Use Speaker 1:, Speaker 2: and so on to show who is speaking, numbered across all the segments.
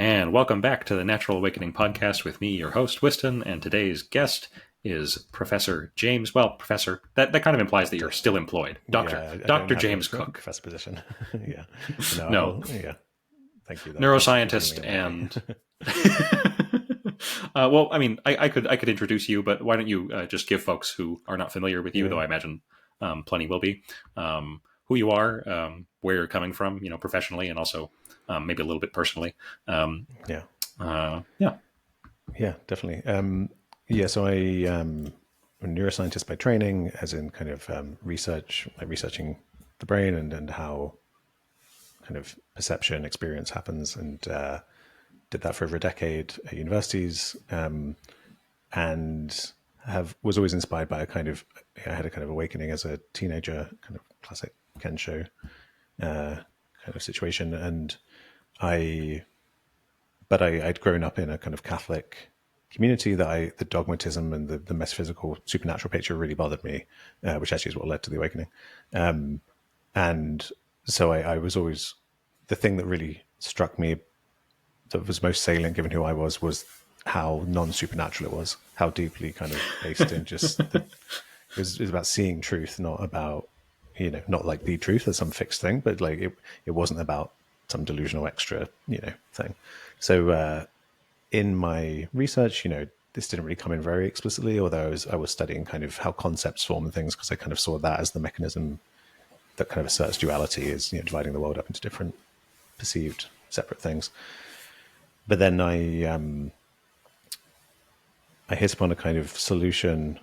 Speaker 1: And welcome back to the Natural Awakening podcast with me, your host, Whiston, and today's guest is Professor James. Well, Professor, that kind of implies that you're still employed.
Speaker 2: Yeah, I don't
Speaker 1: Dr.
Speaker 2: have
Speaker 1: James
Speaker 2: a
Speaker 1: Cooke.
Speaker 2: professor position. Yeah. No,
Speaker 1: No,
Speaker 2: yeah. Thank you. Thanks for
Speaker 1: neuroscientist
Speaker 2: keeping me
Speaker 1: and...
Speaker 2: in
Speaker 1: well, I mean, I could introduce you, but why don't you just give folks who are not familiar with you, though I imagine plenty will be, who you are, where you're coming from, professionally, and also maybe a little bit personally.
Speaker 2: Yeah.
Speaker 1: Yeah.
Speaker 2: Yeah, definitely. So I am a neuroscientist by training, as in kind of researching the brain and how kind of perception experience happens, and did that for over a decade at universities, and was always inspired by I had a kind of awakening as a teenager, kind of classic Kensho kind of situation, and I'd grown up in a kind of Catholic community that the dogmatism and the metaphysical supernatural picture really bothered me, which actually is what led to the awakening. And so I was always, the thing that really struck me, that was most salient given who I was how non-supernatural it was, how deeply kind of based in it was about seeing truth, not about, not like the truth as some fixed thing, but like it wasn't about some delusional extra, thing. So in my research, this didn't really come in very explicitly, although I was studying kind of how concepts form and things, because I kind of saw that as the mechanism that kind of asserts duality, is dividing the world up into different perceived separate things. But then I hit upon a kind of solution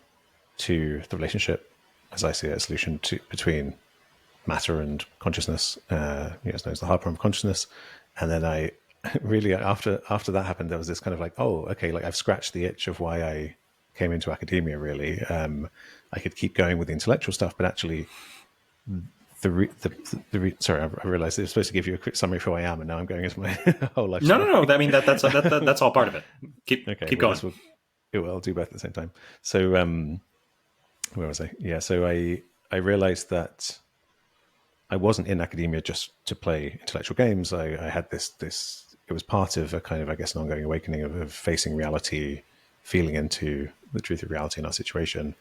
Speaker 2: to the relationship, as I see it, a solution between matter and consciousness, it's known as the hard problem of consciousness. And then I really, after that happened, there was this kind of like, oh, okay, like I've scratched the itch of why I came into academia, really. I could keep going with the intellectual stuff, but actually sorry, I realized it was supposed to give you a quick summary of who I am, and now I'm going into my whole life.
Speaker 1: No. I mean, that's all part of it. Keep going.
Speaker 2: I'll do both at the same time. So, where was I? Yeah. So I realized that I wasn't in academia just to play intellectual games. I had this, it was part of a kind of, I guess, an ongoing awakening of facing reality, feeling into the truth of reality in our situation,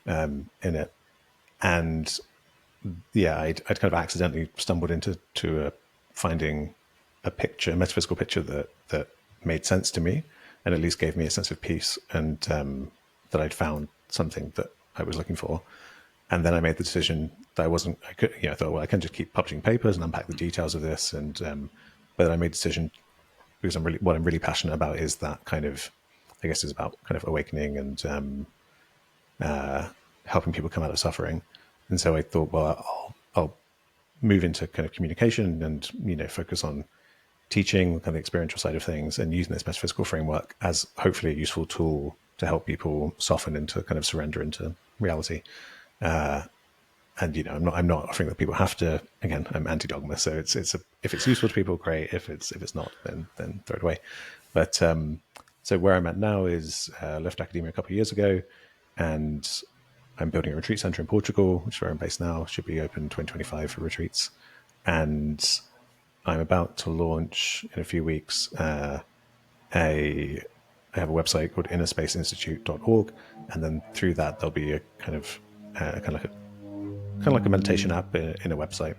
Speaker 2: in it. And yeah, I'd kind of accidentally stumbled into finding a metaphysical picture that made sense to me, and at least gave me a sense of peace, and that I'd found something that I was looking for. And then I made the decision that I thought, well, I can just keep publishing papers and unpack the details of this. And, but I made the decision because what I'm really passionate about is that kind of, I guess, is about kind of awakening and helping people come out of suffering. And so I thought, well, I'll move into kind of communication and, focus on teaching, kind of the experiential side of things, and using this metaphysical framework as hopefully a useful tool to help people soften into kind of surrender into reality. And I'm not offering that people have to. Again, I'm anti-dogma, so if it's useful to people, great. If it's not, then throw it away. But so where I'm at now is left academia a couple of years ago, and I'm building a retreat center in Portugal, which is where I'm based now. Should be open 2025 for retreats, and I'm about to launch in a few weeks. I have a website called innerspaceinstitute.org, and then through that there'll be a kind of like a meditation app in a website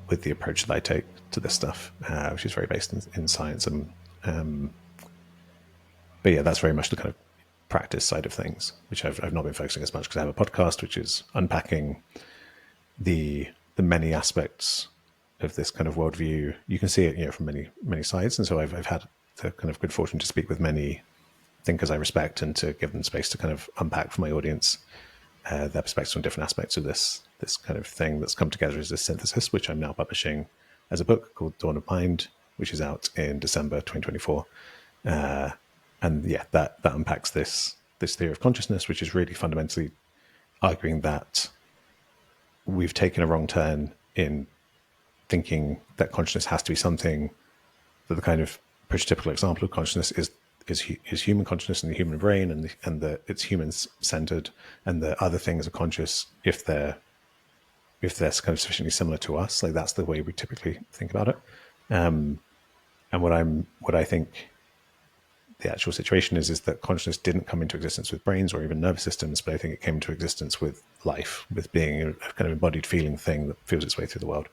Speaker 2: with the approach that I take to this stuff, which is very based in science. But yeah, that's very much the kind of practice side of things, which I've not been focusing as much because I have a podcast which is unpacking the many aspects of this kind of worldview. You can see it, from many sides, and so I've had the kind of good fortune to speak with many thinkers I respect and to give them space to kind of unpack for my audience their perspectives on different aspects of this kind of thing that's come together as this synthesis, which I'm now publishing as a book called Dawn of Mind, which is out in December 2024. And yeah, that unpacks this theory of consciousness, which is really fundamentally arguing that we've taken a wrong turn in thinking that consciousness has to be something, that the kind of prototypical example of consciousness is human consciousness and the human brain, and that it's humans centered, and the other things are conscious if they're kind of sufficiently similar to us. Like that's the way we typically think about it. And And what I think the actual situation is that consciousness didn't come into existence with brains or even nervous systems, but I think it came into existence with life, with being a kind of embodied feeling thing that feels its way through the world.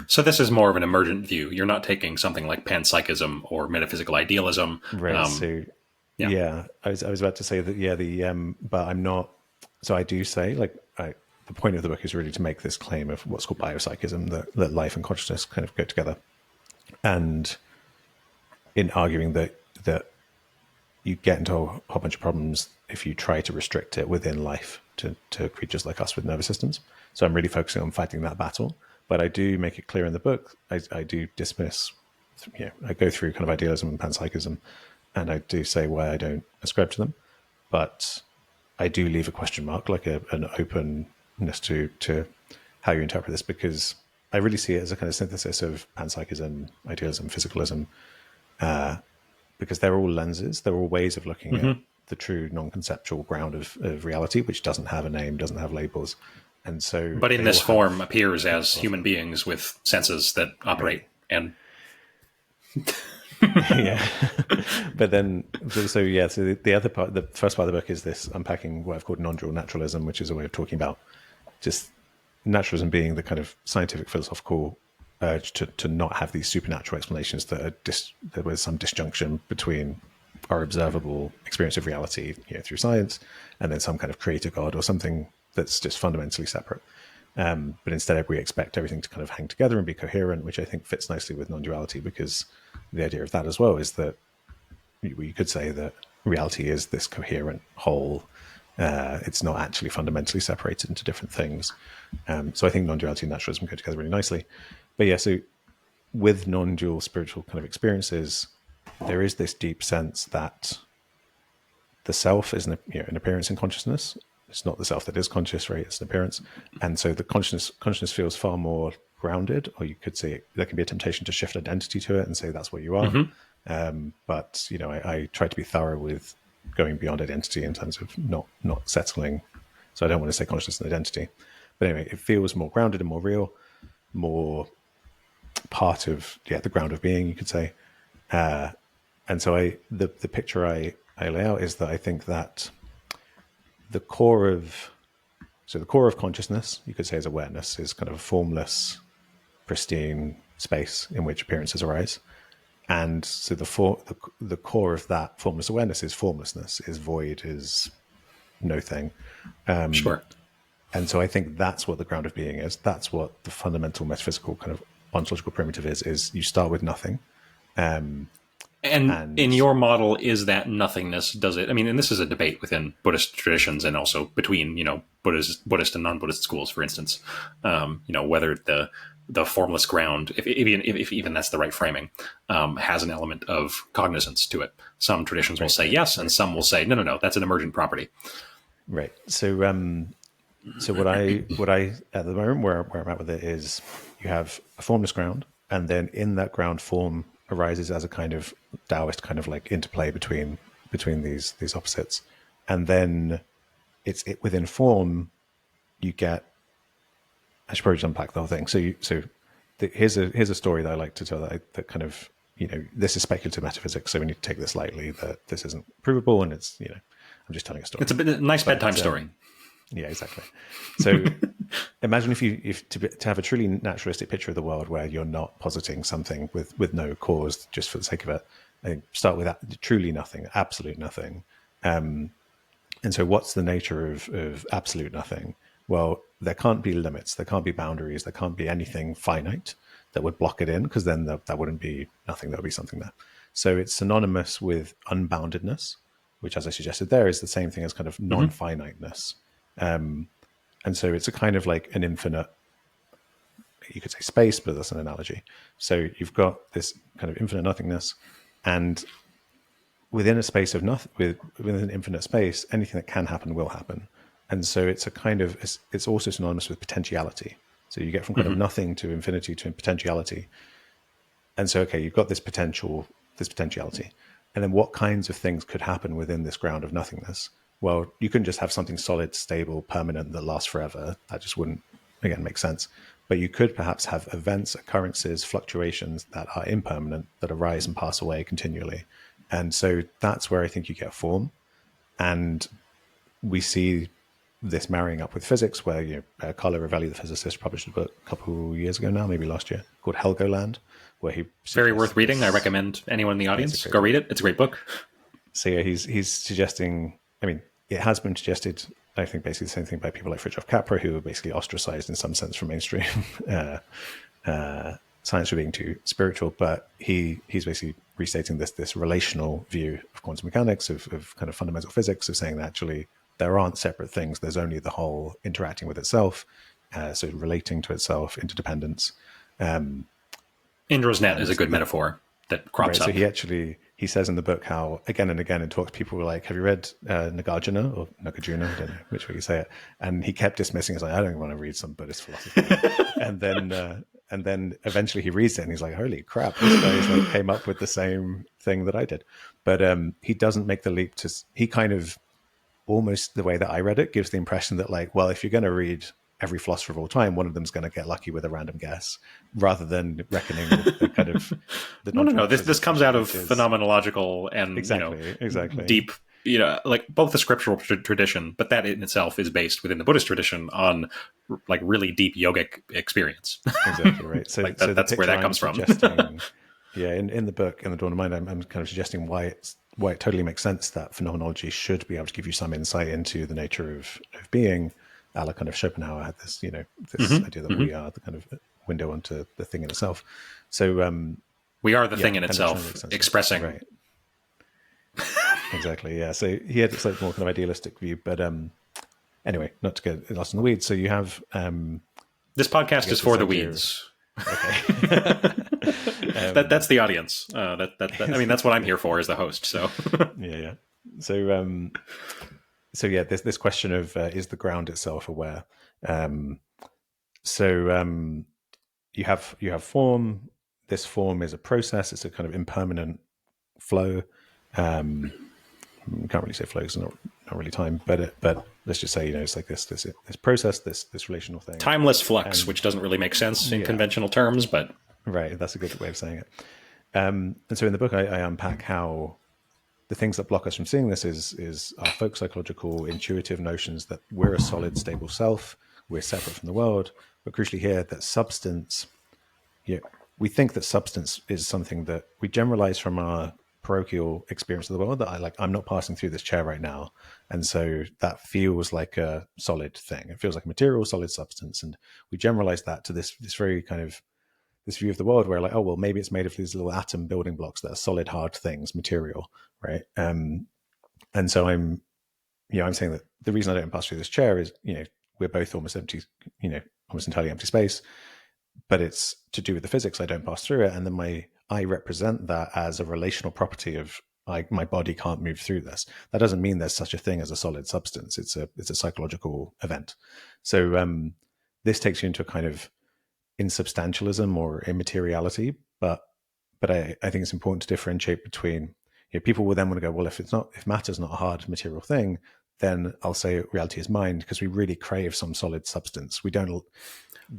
Speaker 1: So this is more of an emergent view. You're not taking something like panpsychism or metaphysical idealism.
Speaker 2: Right. So yeah, I was about to say that, yeah, but I'm not, so I do say, like, the point of the book is really to make this claim of what's called biopsychism, that life and consciousness kind of go together. And in arguing that you get into a whole bunch of problems if you try to restrict it within life to creatures like us with nervous systems. So I'm really focusing on fighting that battle. But I do make it clear in the book, I do dismiss, I go through kind of idealism and panpsychism, and I do say why I don't ascribe to them. But I do leave a question mark, like an openness to how you interpret this, because I really see it as a kind of synthesis of panpsychism, idealism, physicalism, because they're all lenses, they're all ways of looking at the true non-conceptual ground of reality, which doesn't have a name, doesn't have labels. And so,
Speaker 1: but in this form appears as human beings with senses that operate and
Speaker 2: yeah. But then, so the other part, the first part of the book is this unpacking what I've called non-dual naturalism, which is a way of talking about just naturalism being the kind of scientific philosophical urge to not have these supernatural explanations that there was some disjunction between our observable experience of reality, through science, and then some kind of creator God or something that's just fundamentally separate. But instead, we expect everything to kind of hang together and be coherent, which I think fits nicely with non-duality, because the idea of that as well is that you could say that reality is this coherent whole. It's not actually fundamentally separated into different things. So I think non-duality and naturalism go together really nicely. But yeah, so with non-dual spiritual kind of experiences, there is this deep sense that the self is an appearance in consciousness. It's not the self that is conscious, right? It's an appearance. And so the consciousness feels far more grounded, or you could say there can be a temptation to shift identity to it and say that's what you are. But, I try to be thorough with going beyond identity in terms of not settling. So I don't want to say consciousness and identity. But anyway, it feels more grounded and more real, more part of the ground of being, you could say. And so the picture I lay out is that I think that the core of consciousness, you could say, is awareness, is kind of a formless, pristine space in which appearances arise. And so the core of that formless awareness is formlessness, is void, is no thing.
Speaker 1: Sure.
Speaker 2: And so I think that's what the ground of being is. That's what the fundamental metaphysical kind of ontological primitive is you start with nothing.
Speaker 1: And in your model, is that nothingness, does it, and this is a debate within Buddhist traditions and also between, Buddhist and non-Buddhist schools, for instance, whether the formless ground, if even that's the right framing, has an element of cognizance to it. Some traditions will say yes, and some will say, no, that's an emergent property.
Speaker 2: Right. So what I at the moment where I'm at with it is you have a formless ground, and then in that ground form arises as a kind of Taoist kind of like interplay between these opposites, and then it's within form you get. I should probably just unpack the whole thing. Here's a story that I like to tell that kind of this is speculative metaphysics, so we need to take this lightly. That this isn't provable, and it's I'm just telling a story.
Speaker 1: It's a nice bedtime story.
Speaker 2: Yeah, exactly. So imagine if to have a truly naturalistic picture of the world where you're not positing something with no cause just for the sake of it. I start with that, truly nothing, absolute nothing. And so what's the nature of absolute nothing? Well, there can't be limits, there can't be boundaries, there can't be anything finite that would block it in, because then that wouldn't be nothing, that would be something there. So it's synonymous with unboundedness, which, as I suggested there, is the same thing as kind of non-finiteness. And so it's a kind of like an infinite, you could say space, but that's an analogy. So you've got this kind of infinite nothingness, and within a space of nothing, within an infinite space, anything that can happen will happen. And so it's a kind of, it's also synonymous with potentiality. So you get from kind of nothing to infinity to potentiality. And so, okay, you've got this potentiality. And then what kinds of things could happen within this ground of nothingness? Well, you couldn't just have something solid, stable, permanent that lasts forever. That just wouldn't, again, make sense. But you could perhaps have events, occurrences, fluctuations that are impermanent, that arise and pass away continually. And so that's where I think you get form. And we see this marrying up with physics, where Carlo Rovelli, the physicist, published a book a couple of years ago now, maybe last year, called Helgoland, where he
Speaker 1: very worth reading. I recommend anyone in the audience go read it. It's a great book.
Speaker 2: So yeah, he's suggesting. I mean, it has been suggested. I think basically the same thing by people like Fritjof Capra, who were basically ostracized in some sense from mainstream science for being too spiritual. But he's basically restating this relational view of quantum mechanics, of kind of fundamental physics, of saying that actually there aren't separate things. There's only the whole interacting with itself, so relating to itself, interdependence.
Speaker 1: Indra's net is a good metaphor that crops up.
Speaker 2: So he says in the book how again and again in talks people were like, have you read Nagarjuna or Nagarjuna? I don't know which way you say it. And he kept dismissing it. He's like, I don't want to read some Buddhist philosophy. and then eventually he reads it and he's like, holy crap, this guy's like came up with the same thing that I did. But he doesn't make the leap to, he kind of, almost the way that I read it, gives the impression that like, well, if you're going to read every philosopher of all time, one of them's going to get lucky with a random guess, rather than reckoning with the kind of the
Speaker 1: no. This comes out of phenomenological and
Speaker 2: exactly
Speaker 1: deep, like both the scriptural tradition, but that in itself is based within the Buddhist tradition on like really deep yogic experience.
Speaker 2: Exactly right. So,
Speaker 1: like that's where that comes from.
Speaker 2: Yeah, in the book, in the Dawn of Mind, I'm kind of suggesting why it totally makes sense that phenomenology should be able to give you some insight into the nature of being. A la kind of Schopenhauer had this, this idea that we are the kind of window onto the thing in itself. So
Speaker 1: we are the thing in itself, expressing.
Speaker 2: Right. Exactly. Yeah. So he had this like more kind of idealistic view, but anyway, not to get lost in the weeds. So you have
Speaker 1: this podcast is for the weeds.
Speaker 2: Okay.
Speaker 1: That's the audience. That I mean, that's what I'm here for as the host. So
Speaker 2: yeah. So yeah, this question of is the ground itself aware? You have form. This form is a process. It's a kind of impermanent flow. We can't really say flow because it's not really time, but let's just say it's like this process, this relational thing.
Speaker 1: Timeless flux, which doesn't really make sense in conventional terms, but
Speaker 2: right, that's a good way of saying it. And so in the book, I unpack how the things that block us from seeing this is our folk psychological intuitive notions that we're a solid, stable self, we're separate from the world, but crucially here that substance, we think that substance is something that we generalize from our parochial experience of the world, that I'm not passing through this chair right now, and so that feels like a solid thing. It feels like a material, solid substance, and we generalize that to this very kind of this view of the world where like, oh, well, maybe it's made of these little atom building blocks that are solid, hard things, material, right? And so I'm saying that the reason I don't pass through this chair is, we're both almost empty, almost entirely empty space, but it's to do with the physics. I don't pass through it. And then I represent that as a relational property of my body can't move through this. That doesn't mean there's such a thing as a solid substance. It's a psychological event. So this takes you into a kind of insubstantialism or immateriality, but I think it's important to differentiate between, people will then want to go, well, if matter's not a hard material thing, then I'll say reality is mind, because we really crave some solid substance. We don't.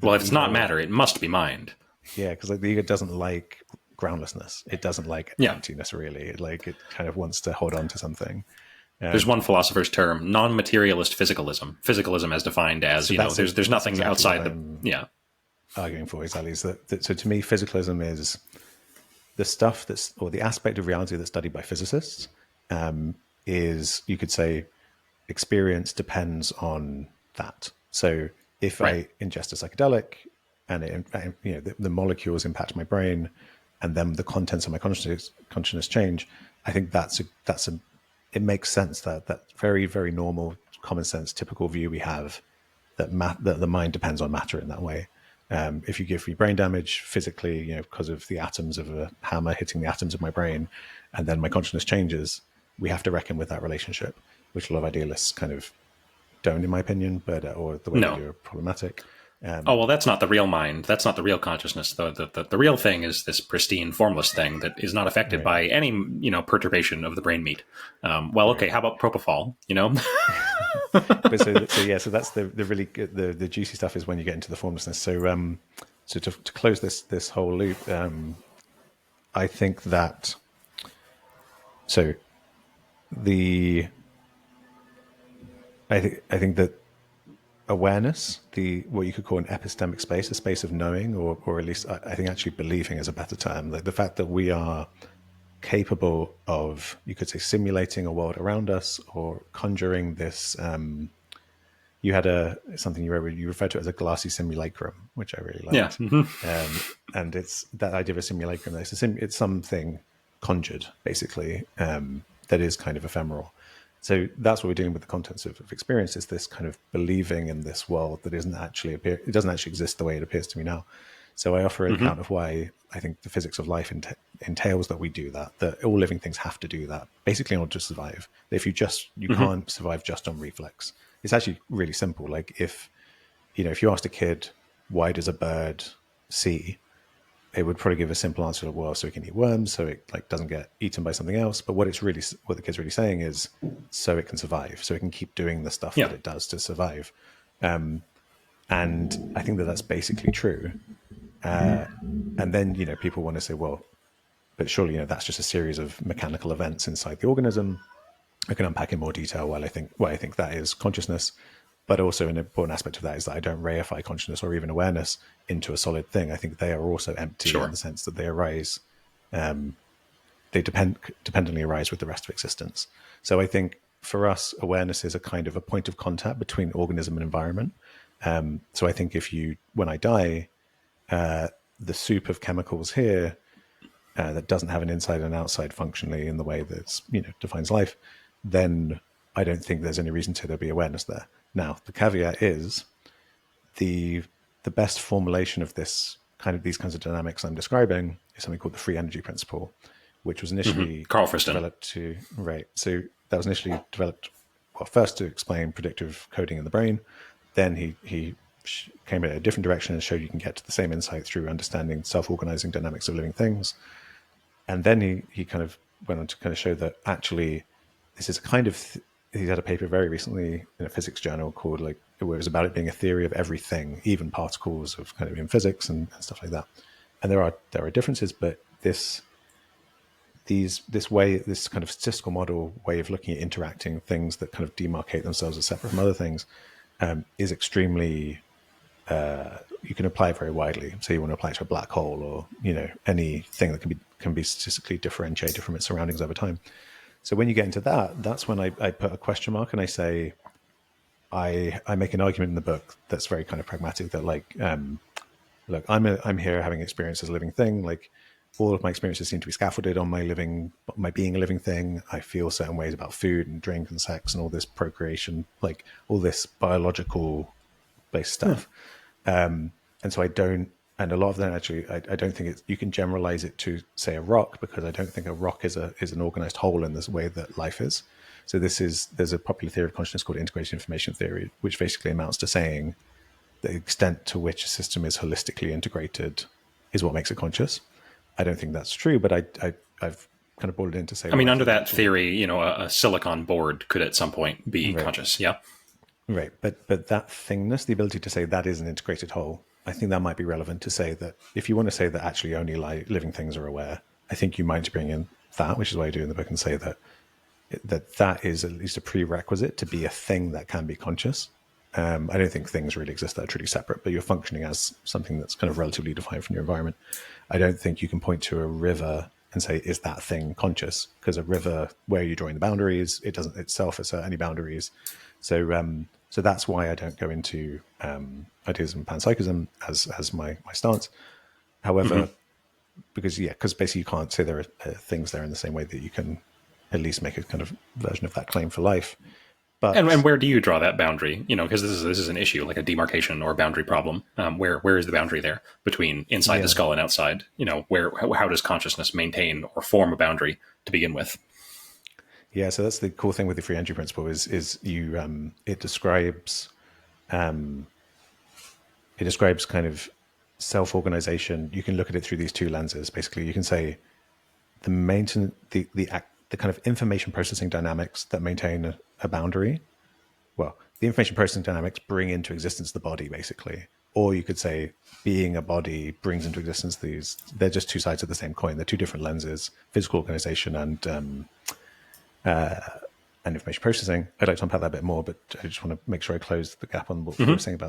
Speaker 1: Well, if it's not matter, it must be mind.
Speaker 2: Yeah, because the ego doesn't like groundlessness. It doesn't like emptiness, really. It kind of wants to hold on to something.
Speaker 1: There's one philosopher's term, non-materialist physicalism. Physicalism as defined as, there's nothing exactly outside
Speaker 2: arguing for exactly. So to me, physicalism is the stuff or the aspect of reality that's studied by physicists. Is, you could say, experience depends on that. So if I ingest a psychedelic and the molecules impact my brain, and then the contents of my consciousness change, I think it makes sense that very, very normal, common sense, typical view we have that the mind depends on matter in that way. If you give me brain damage physically, because of the atoms of a hammer hitting the atoms of my brain, and then my consciousness changes, we have to reckon with that relationship, which a lot of idealists kind of don't, in my opinion, or the way they do are problematic.
Speaker 1: Oh, well, that's not the real mind. That's not the real consciousness. The real thing is this pristine, formless thing that is not affected
Speaker 2: Right.
Speaker 1: by any, perturbation of the brain meat. Well, okay,
Speaker 2: Right.
Speaker 1: how about propofol,
Speaker 2: But so that's the really good, the juicy stuff is when you get into the formlessness. So to close this whole loop, I think that so the I think that awareness, the what you could call an epistemic space, a space of knowing, or at least I think actually believing is a better term. Like the fact that we are capable of, you could say, simulating a world around us or conjuring this. You had something you wrote, you referred to it as a glassy simulacrum, which I really
Speaker 1: Yeah.
Speaker 2: liked. And it's that idea of a simulacrum. It's something conjured, basically, that is kind of ephemeral. So that's what we're doing with the contents of experience, is this kind of believing in this world that it doesn't actually exist the way it appears to me now. So I offer an account of why I think the physics of life entails that we do that all living things have to do that, basically in order to survive. If you can't survive just on reflex. It's actually really simple. Like if you asked a kid, why does a bird see? It would probably give a simple answer, well, so it can eat worms, so it doesn't get eaten by something else. But what the kid's really saying is, so it can survive, so it can keep doing the stuff
Speaker 1: Yeah.
Speaker 2: that it does to survive. And I think that that's basically true. And then people want to say, well, but surely that's just a series of mechanical events inside the organism. I can unpack in more detail why I think that is consciousness. But also an important aspect of that is that I don't reify consciousness or even awareness into a solid thing. I think they are also empty in
Speaker 1: Sure.
Speaker 2: the sense that they arise, they dependently arise with the rest of existence. So I think for us, awareness is a kind of a point of contact between organism and environment. So I think when I die, the soup of chemicals here that doesn't have an inside and outside functionally in the way that defines life, then I don't think there's any reason to there be awareness there. Now, the caveat is the best formulation of these kinds of dynamics I'm describing is something called the free energy principle, which was initially
Speaker 1: Carl Friston.
Speaker 2: developed to right. So that was initially developed, well, first to explain predictive coding in the brain. Then he came in a different direction and showed you can get to the same insight through understanding self-organizing dynamics of living things. And then he kind of went on to kind of show that actually this is a kind of he had a paper very recently in a physics journal called where it was about it being a theory of everything, even particles of kind of in physics and stuff like that. And there are differences, but this kind of statistical model way of looking at interacting things that kind of demarcate themselves as separate from other things is extremely you can apply it very widely. So you want to apply it to a black hole or anything that can be statistically differentiated from its surroundings over time. So when you get into that, that's when I put a question mark and I say I make an argument in the book that's very kind of pragmatic that look, I'm here having experience as a living thing. Like all of my experiences seem to be scaffolded on my being a living thing. I feel certain ways about food and drink and sex and all this procreation, like all this biological based stuff. And so and a lot of that actually, I don't think you can generalize it to say a rock, because I don't think a rock is an organized whole in this way that life is. So there's a popular theory of consciousness called integrated information theory, which basically amounts to saying the extent to which a system is holistically integrated is what makes it conscious. I don't think that's true, but I've kind of brought it in to say,
Speaker 1: I mean,
Speaker 2: well,
Speaker 1: under that theory, a silicon board could at some point be conscious. Yeah.
Speaker 2: Right. But that thingness, the ability to say that is an integrated whole, I think that might be relevant to say that if you want to say that actually only living things are aware, I think you might bring in that, which is what I do in the book, and say that is at least a prerequisite to be a thing that can be conscious. I don't think things really exist that are truly separate, but you're functioning as something that's kind of relatively defined from your environment. I don't think you can point to a river and say, is that thing conscious? Because a river, where you're drawing the boundaries, it doesn't itself assert any boundaries. So that's why I don't go into idealism and panpsychism as my stance. However, because basically you can't say there are things there in the same way that you can at least make a kind of version of that claim for life. But
Speaker 1: And where do you draw that boundary? Because this is an issue, like a demarcation or a boundary problem. Where is the boundary there between inside the skull and outside? How does consciousness maintain or form a boundary to begin with?
Speaker 2: Yeah, so that's the cool thing with the free energy principle is you it describes it describes kind of self-organization. You can look at it through these two lenses. Basically, you can say the maintenance, the kind of information processing dynamics that maintain a boundary. Well, the information processing dynamics bring into existence the body, basically. Or you could say being a body brings into existence these. They're just two sides of the same coin. They're two different lenses: physical organization and information processing. I'd like to unpack that a bit more, but I just want to make sure I close the gap on what we were saying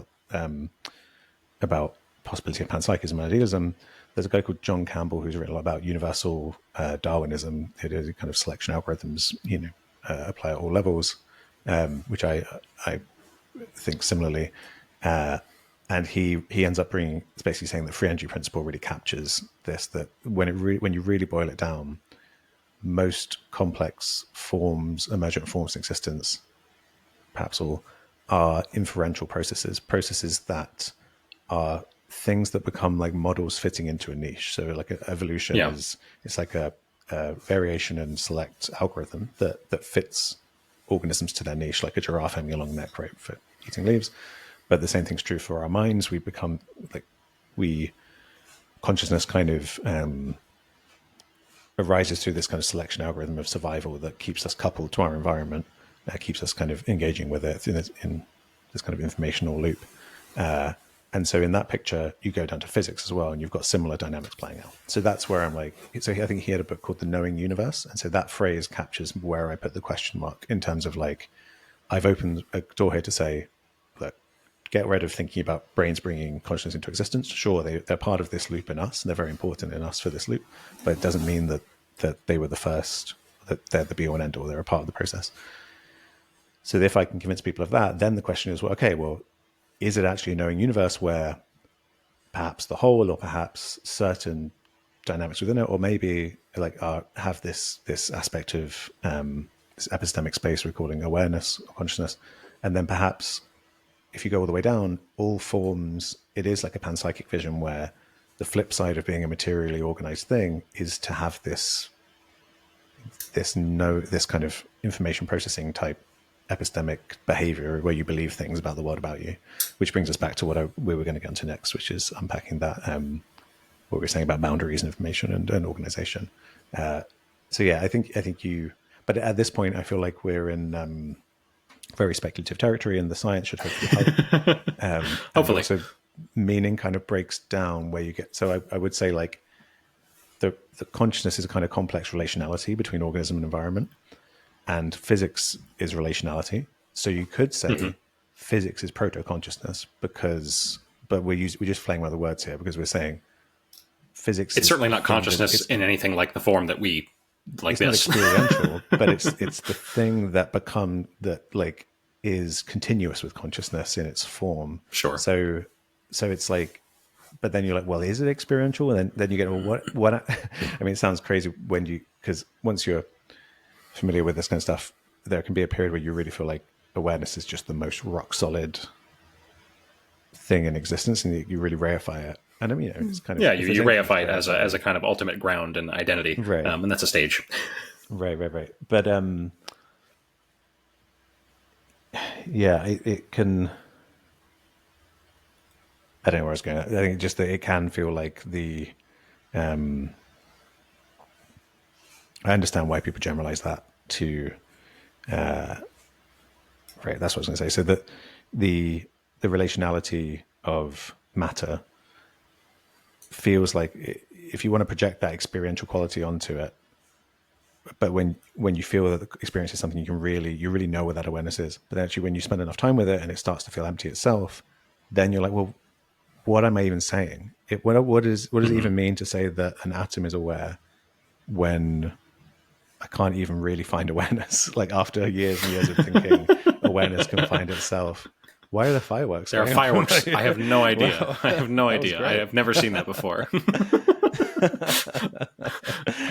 Speaker 2: about possibility of panpsychism and idealism. There's a guy called John Campbell who's written a lot about universal Darwinism. It is kind of selection algorithms, apply at all levels, which I think similarly. And he ends up it's basically saying that free energy principle really captures this, that when you really boil it down, most complex forms, emergent forms in existence, perhaps all, are inferential processes that are things that become like models fitting into a niche. So like evolution it's like a variation and select algorithm that fits organisms to their niche, like a giraffe having a long neck, right, for eating leaves. But the same thing's true for our minds. We become consciousness kind of arises through this kind of selection algorithm of survival that keeps us coupled to our environment, keeps us kind of engaging with it in this kind of informational loop. And so in that picture, you go down to physics as well, and you've got similar dynamics playing out. So that's where I'm like, so I think he had a book called The Knowing Universe. And so that phrase captures where I put the question mark in terms of like, I've opened a door here to say, look, get rid of thinking about brains bringing consciousness into existence. Sure, they're part of this loop in us, and they're very important in us for this loop, but it doesn't mean that they were the first, that they're the be-all and end-all. They're a part of the process. So if I can convince people of that, then the question is, well, okay, well, is it actually a knowing universe where perhaps the whole or perhaps certain dynamics within it, or maybe like have this aspect of this epistemic space we're calling awareness or consciousness, and then perhaps if you go all the way down, all forms, it is like a panpsychic vision where the flip side of being a materially organized thing is to have this kind of information processing type epistemic behavior where you believe things about the world about you, which brings us back to what we were going to get into next, which is unpacking that, what we were saying about boundaries and information and organization. So yeah, I think but at this point, I feel like we're in very speculative territory, and the science should hopefully help.
Speaker 1: Hopefully.
Speaker 2: So meaning kind of breaks down where you get, so I would say like the consciousness is a kind of complex relationality between organism and environment. And physics is relationality. So you could say physics is proto-consciousness but we're just playing with the words here because we're saying physics.
Speaker 1: It's certainly not consciousness in anything like the form that we like. It's
Speaker 2: not experiential, but it's the thing that is continuous with consciousness in its form.
Speaker 1: Sure.
Speaker 2: So it's like, but then you're like, well, is it experiential? And then you get, well, what? I mean, it sounds crazy because once you're familiar with this kind of stuff, there can be a period where you really feel like awareness is just the most rock solid thing in existence, and you really reify it. And I mean, it's kind of
Speaker 1: you reify it as a kind of ultimate ground and identity,
Speaker 2: right?
Speaker 1: And that's a stage,
Speaker 2: right. But it can. I don't know where I was going. I think just that it can feel like the. I understand why people generalize that to, right. That's what I was going to say. So that the relationality of matter feels like if you want to project that experiential quality onto it, but when you feel that the experience is something you really know what that awareness is, but actually when you spend enough time with it and it starts to feel empty itself, then you're like, well, what am I even saying? What does it even mean to say that an atom is aware when I can't even really find awareness? Like after years and years of thinking, awareness can find itself. Why are there fireworks?
Speaker 1: There are fireworks. I have no idea. Well, I have no idea. I have never seen that before.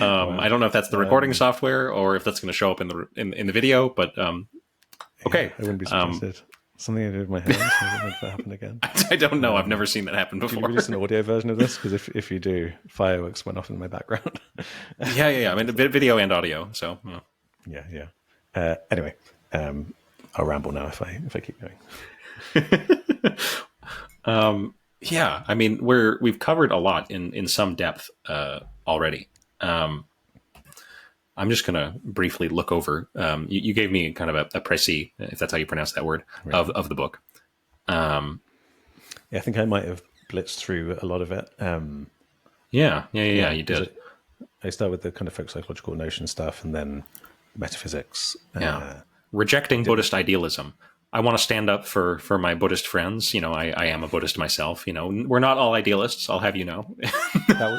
Speaker 1: I don't know if that's the recording software or if that's going to show up in the video, but okay.
Speaker 2: Yeah, I wouldn't be surprised. Something I did with my hands. I don't think that happen again.
Speaker 1: I don't know. I've never seen that happen before.
Speaker 2: Can you release an audio version of this? Because if you do, fireworks went off in my background.
Speaker 1: Yeah. I mean, video and audio. So
Speaker 2: yeah. Anyway, I'll ramble now if I keep going.
Speaker 1: Yeah, I mean, we've covered a lot in some depth already. I'm just going to briefly look over. You gave me kind of a precis, if that's how you pronounce that word,
Speaker 2: Right.
Speaker 1: of the book.
Speaker 2: Yeah, I think I might have blitzed through a lot of it.
Speaker 1: Yeah, you did.
Speaker 2: I start with the kind of folk psychological notion stuff, and then metaphysics.
Speaker 1: Yeah. Rejecting Buddhist idealism. I want to stand up for my Buddhist friends. You know, I am a Buddhist myself. You know, we're not all idealists, I'll have you know.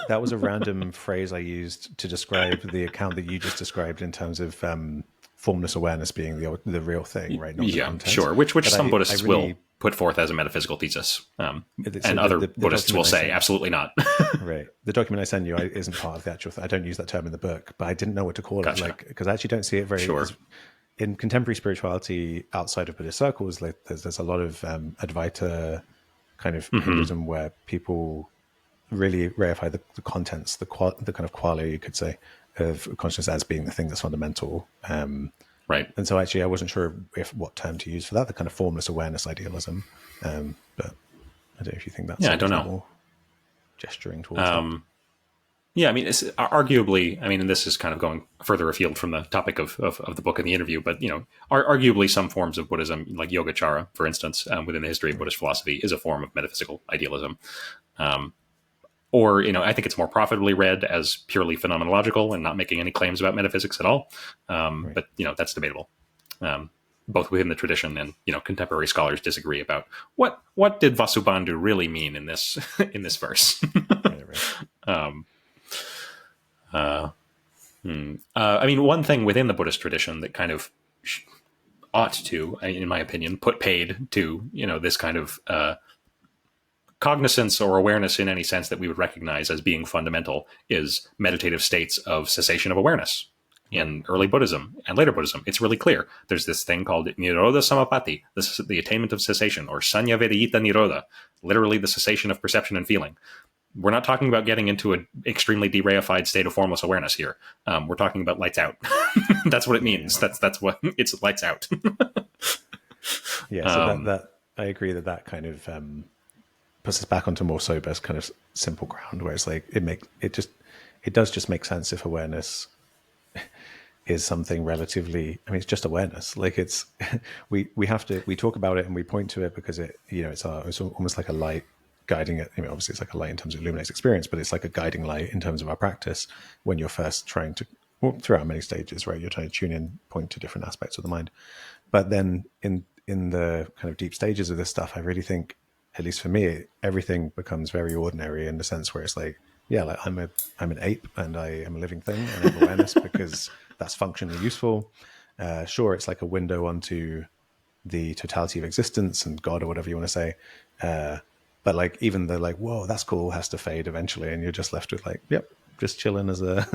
Speaker 2: That was a random phrase I used to describe the account that you just described in terms of formless awareness being the real thing, right? Not the
Speaker 1: Yeah,
Speaker 2: content.
Speaker 1: sure. Which
Speaker 2: But
Speaker 1: some Buddhists will
Speaker 2: really,
Speaker 1: put forth as a metaphysical thesis. And
Speaker 2: so
Speaker 1: other
Speaker 2: the
Speaker 1: Buddhists will
Speaker 2: document
Speaker 1: say, absolutely not.
Speaker 2: right. The document I send you isn't part of the actual I don't use that term in the book, but I didn't know what to call
Speaker 1: Gotcha.
Speaker 2: it, because I actually don't see it very
Speaker 1: Sure.
Speaker 2: in contemporary spirituality outside of Buddhist circles. Like there's a lot of Advaita kind of Hinduism where people really reify the contents, the kind of quality, you could say, of consciousness as being the thing that's fundamental.
Speaker 1: Right.
Speaker 2: And so actually I wasn't sure what term to use for that, the kind of formless awareness idealism. But I don't know if you think that's
Speaker 1: I don't know.
Speaker 2: more gesturing towards that.
Speaker 1: Yeah, I mean, it's arguably, I mean, and this is kind of going further afield from the topic of the book and the interview, but, you know, arguably some forms of Buddhism, like Yogacara, for instance, within the history of Buddhist philosophy, is a form of metaphysical idealism. Or, you know, I think it's more profitably read as purely phenomenological and not making any claims about metaphysics at all.
Speaker 2: Right.
Speaker 1: But, you know, that's debatable. Both within the tradition and, you know, contemporary scholars disagree about what did Vasubandhu really mean in this in this verse.
Speaker 2: Right.
Speaker 1: I mean, one thing within the Buddhist tradition that kind of ought to, in my opinion, put paid to, you know, this kind of cognizance or awareness in any sense that we would recognize as being fundamental is meditative states of cessation of awareness. In early Buddhism and later Buddhism, it's really clear. There's this thing called Nirodha Samapatti, this is the attainment of cessation, or Sanya Vedayita Nirodha, literally the cessation of perception and feeling. We're not talking about getting into an extremely dereified state of formless awareness here. We're talking about lights out. That's what it means. That's what it's lights out.
Speaker 2: Yeah, so that I agree that kind of puts us back onto more sober, kind of simple ground, where it's like it does just make sense if awareness is something relatively, I mean, it's just awareness. Like it's we talk about it and we point to it because it, you know, it's almost like a light guiding it. I mean, obviously it's like a light in terms of illuminates experience, but it's like a guiding light in terms of our practice when you're first trying to, well, throughout many stages, right? You're trying to tune in, point to different aspects of the mind. But then in the kind of deep stages of this stuff, I really think, at least for me, everything becomes very ordinary in the sense where it's like, yeah, like I'm an ape and I am a living thing and I have awareness because that's functionally useful. Sure, it's like a window onto the totality of existence and God or whatever you want to say. But like even the like, whoa, that's cool, has to fade eventually, and you're just left with like, yep, just chilling as a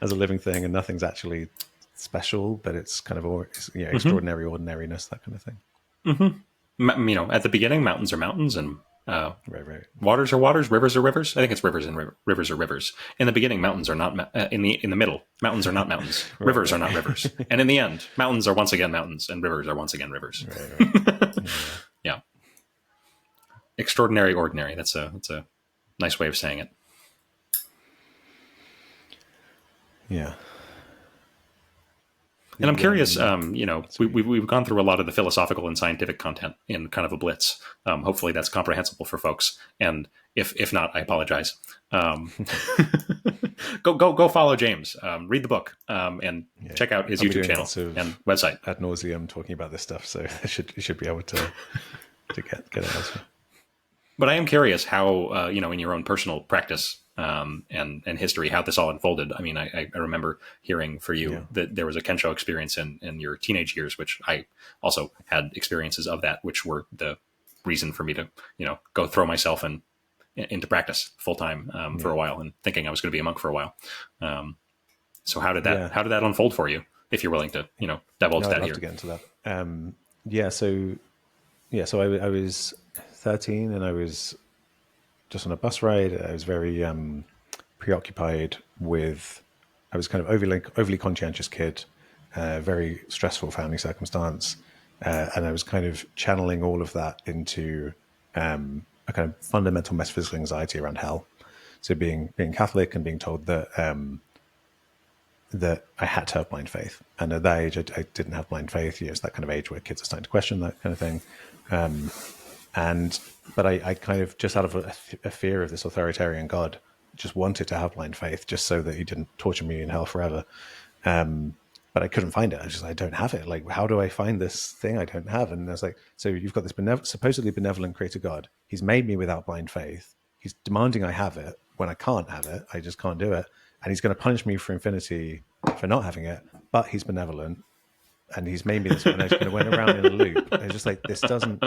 Speaker 2: as a living thing, and nothing's actually special, but it's kind of extraordinary ordinariness, that kind of thing.
Speaker 1: You know, at the beginning, mountains are mountains, and
Speaker 2: Right.
Speaker 1: waters are waters, rivers are rivers. I think it's rivers and rivers are rivers. In the beginning, mountains are not in the middle. Mountains are not mountains. Rivers are not rivers. And in the end, mountains are once again mountains, and rivers are once again rivers.
Speaker 2: Right.
Speaker 1: Yeah. Extraordinary, ordinary. That's a nice way of saying it.
Speaker 2: Yeah.
Speaker 1: And I'm curious, you know, we've gone through a lot of the philosophical and scientific content in kind of a blitz. Hopefully that's comprehensible for folks. And if not, I apologize. Go follow James, read the book, and check out his YouTube channel and website.
Speaker 2: Ad nauseum talking about this stuff. So you should be able to get it elsewhere.
Speaker 1: But I am curious how, you know, in your own personal practice and history, how this all unfolded. I mean, I remember hearing for you that there was a Kensho experience in your teenage years, which I also had experiences of that, which were the reason for me to, you know, go throw myself into practice full time for a while, and thinking I was going to be a monk for a while. So how did that unfold for you? If you're willing to, you know, divulge that
Speaker 2: I'd love
Speaker 1: here.
Speaker 2: to get into that. So I was 13 and I was just on a bus ride. I was very preoccupied with, I was kind of overly conscientious kid, very stressful family circumstance. And I was kind of channeling all of that into a a kind of fundamental metaphysical anxiety around hell. So being Catholic and being told that that I had to have blind faith, and at that age I didn't have blind faith. It's that kind of age where kids are starting to question that kind of thing. But I kind of, just out of a fear of this authoritarian God, just wanted to have blind faith just so that he didn't torture me in hell forever. But I couldn't find it. I don't have it. Like, how do I find this thing I don't have? And I was like, so you've got this supposedly benevolent creator God. He's made me without blind faith. He's demanding I have it when I can't have it. I just can't do it. And he's going to punish me for infinity for not having it. But he's benevolent. And he's made me this way. And I just kind of went around in a loop. I was just like, this doesn't...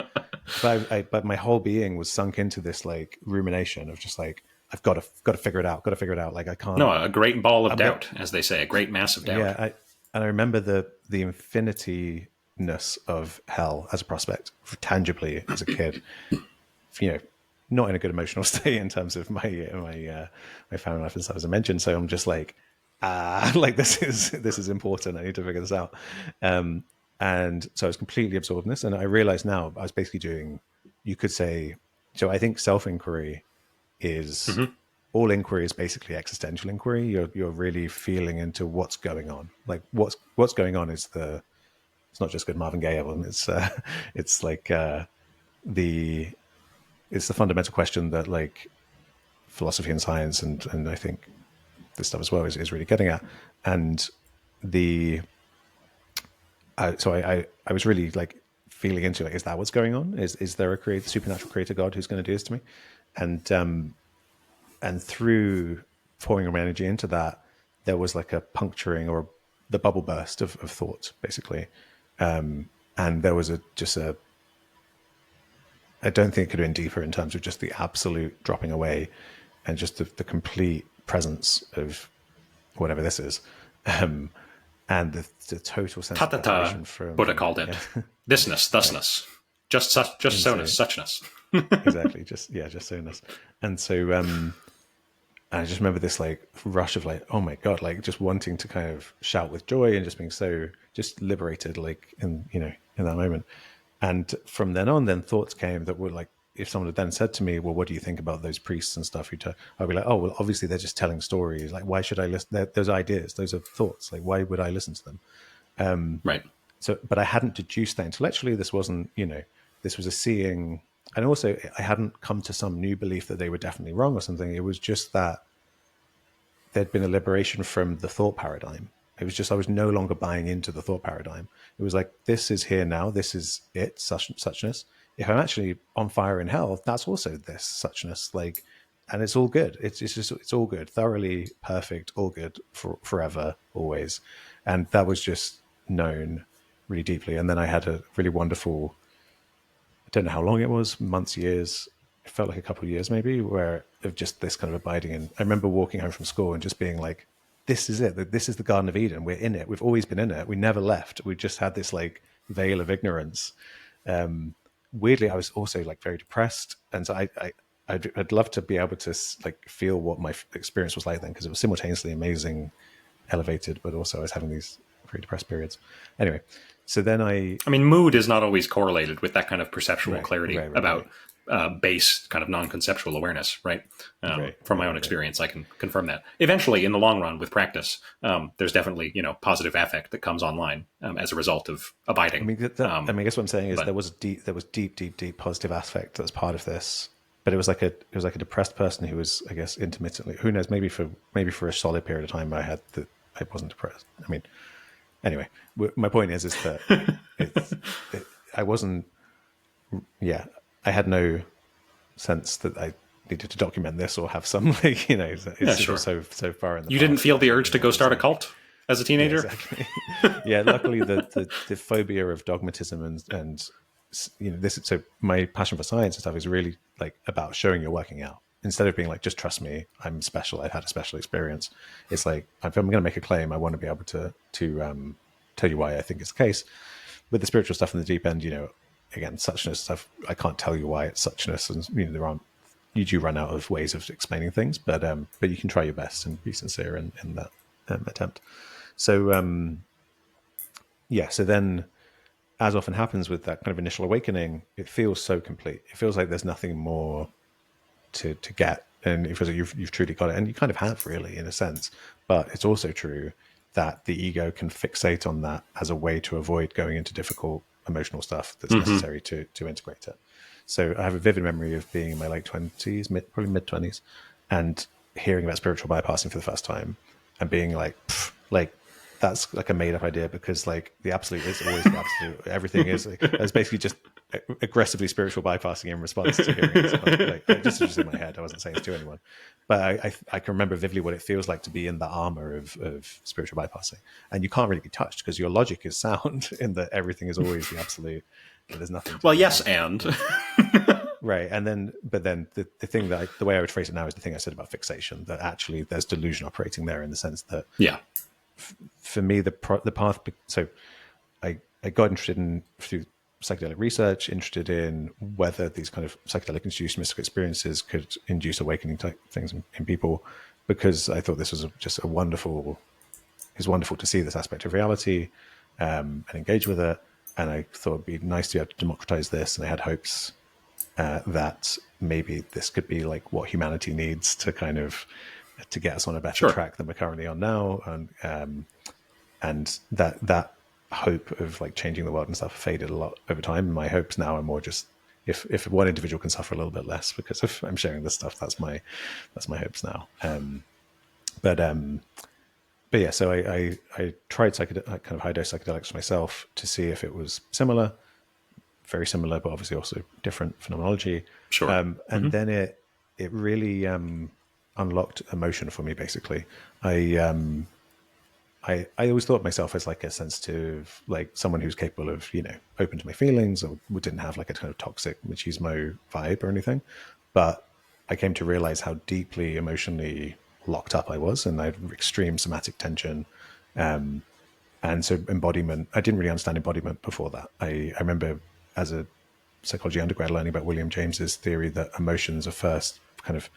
Speaker 2: But my whole being was sunk into this like rumination of just like, I've got to figure it out. Like, I can't...
Speaker 1: No, a great ball of doubt, as they say, a great mass of doubt.
Speaker 2: Yeah, and I remember the infinity-ness of hell as a prospect, tangibly as a kid. Not in a good emotional state in terms of my family life and stuff, as I mentioned. So I'm just like, like this is important. I need to figure this out. And so I was completely absorbed in this, and I realized now I was basically doing, you could say, so I think self-inquiry is all inquiry is basically existential inquiry. You're really feeling into what's going on. Like what's going on is it's not just good Marvin Gaye album. It's like it's the fundamental question that like philosophy and science and I think this stuff as well is really getting at. And so I was really like feeling into it. Is that what's going on? Is there a supernatural creator God who's going to do this to me? And through pouring my energy into that, there was like a puncturing or the bubble burst of thought, basically. And there was I don't think it could have been deeper in terms of just the absolute dropping away and just the complete presence of whatever this is. And the total sense of separation from...
Speaker 1: Buddha called it. Yeah. Thisness, thusness. Just so-ness, suchness.
Speaker 2: Exactly. Just so-ness. And so... I just remember this like rush of like, oh my God, like just wanting to kind of shout with joy and just being so just liberated, like in that moment. And from then on, then thoughts came that were like, if someone had then said to me, well, what do you think about those priests and stuff? I'd be like, oh, well, obviously they're just telling stories. Like, why should I listen? Those ideas, those are thoughts. Like, why would I listen to them?
Speaker 1: Right.
Speaker 2: So, but I hadn't deduced that intellectually. This wasn't, this was a seeing. And also I hadn't come to some new belief that they were definitely wrong or something. It was just that there'd been a liberation from the thought paradigm. It was just, I was no longer buying into the thought paradigm. It was like, this is here now. This is it, suchness. If I'm actually on fire in hell, that's also this suchness. Like, and it's all good. It's all good. Thoroughly perfect, all good forever, always. And that was just known really deeply. And then I had a really wonderful, I don't know how long it was, months, years. It felt like a couple of years maybe, where of just this kind of abiding in. I remember walking home from school and just being like, this is it. This is the Garden of Eden. We're in it. We've always been in it. We never left. We just had this like veil of ignorance. Weirdly, I was also like very depressed. And so I'd love to be able to like feel what my experience was like then, because it was simultaneously amazing, elevated, but also I was having these very depressed periods. Anyway, so then I
Speaker 1: mean, mood is not always correlated with that kind of perceptual clarity about base kind of non-conceptual awareness, right? From my own experience, I can confirm that. Eventually, in the long run, with practice, there's definitely positive affect that comes online as a result of abiding.
Speaker 2: I guess what I'm saying is there was deep positive affect that's part of this, but it was like a depressed person who was, I guess, intermittently. Who knows? Maybe for a solid period of time, I wasn't depressed. I mean, anyway, my point is that I wasn't. Yeah. I had no sense that I needed to document this or have some like
Speaker 1: sure.
Speaker 2: so far in the
Speaker 1: you
Speaker 2: past.
Speaker 1: didn't feel the urge to go start a cult as a teenager.
Speaker 2: Yeah, exactly. Yeah, luckily the phobia of dogmatism and this. So my passion for science and stuff is really like about showing you're working out instead of being like, just trust me, I'm special. I've had a special experience. It's like, if I'm going to make a claim, I want to be able to tell you why I think it's the case. With the spiritual stuff in the deep end, again, suchness stuff, I can't tell you why it's suchness, and you do run out of ways of explaining things, but you can try your best and be sincere in that attempt. So so then as often happens with that kind of initial awakening, it feels so complete. It feels like there's nothing more to get, and it feels like you've truly got it, and you kind of have, really, in a sense. But it's also true that the ego can fixate on that as a way to avoid going into difficult emotional stuff that's necessary to integrate it. So I have a vivid memory of being in my late 20s, probably mid 20s, and hearing about spiritual bypassing for the first time, and being like, like, that's like a made up idea, because like the absolute is always the absolute. Everything is it's basically just aggressively spiritual bypassing in response to hearing it. Like, this is just in my head. I wasn't saying it to anyone, but I can remember vividly what it feels like to be in the armor of spiritual bypassing, and you can't really be touched because your logic is sound in that everything is always the absolute. There's nothing.
Speaker 1: Well, yes, and
Speaker 2: right, and then, but then the thing that the way I would phrase it now is the thing I said about fixation. That actually there's delusion operating there, in the sense that for me the path. So I got interested in through psychedelic research, interested in whether these kind of psychedelic induced mystical experiences could induce awakening type things in people, because I thought this was just a wonderful. It's wonderful to see this aspect of reality and engage with it. And I thought it'd be nice to be able to democratize this. And I had hopes that maybe this could be like what humanity needs to kind of to get us on a better track than we're currently on now. And that hope of like changing the world and stuff faded a lot over time. And my hopes now are more just if one individual can suffer a little bit less because if I'm sharing this stuff, that's my hopes now. But yeah, so I tried kind of high dose psychedelics myself to see if it was similar, very similar, but obviously also different phenomenology.
Speaker 1: Sure.
Speaker 2: And then it really unlocked emotion for me. Basically, I always thought of myself as like a sensitive, like someone who's capable of, open to my feelings, or didn't have like a kind of toxic machismo vibe or anything. But I came to realize how deeply emotionally locked up I was, and I had extreme somatic tension. And so embodiment, I didn't really understand embodiment before that. I remember as a psychology undergrad learning about William James's theory that emotions are first kind of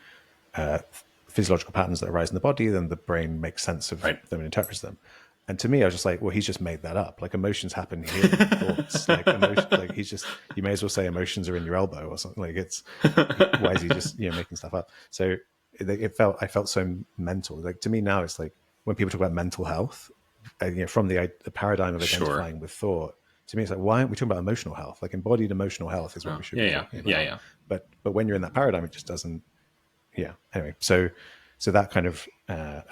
Speaker 2: physiological patterns that arise in the body, then the brain makes sense of them and interprets them. And to me, I was just like, well, he's just made that up. Like emotions happen here, thoughts. Like emotion, like he's just. You may as well say emotions are in your elbow or something. Like it's why is he just making stuff up? So I felt so mental. Like to me now, it's like when people talk about mental health, from the paradigm of identifying with thought. To me, it's like, why aren't we talking about emotional health? Like embodied emotional health is what we should be talking about. Yeah. But when you're in that paradigm, it just doesn't. Yeah. Anyway, so that kind of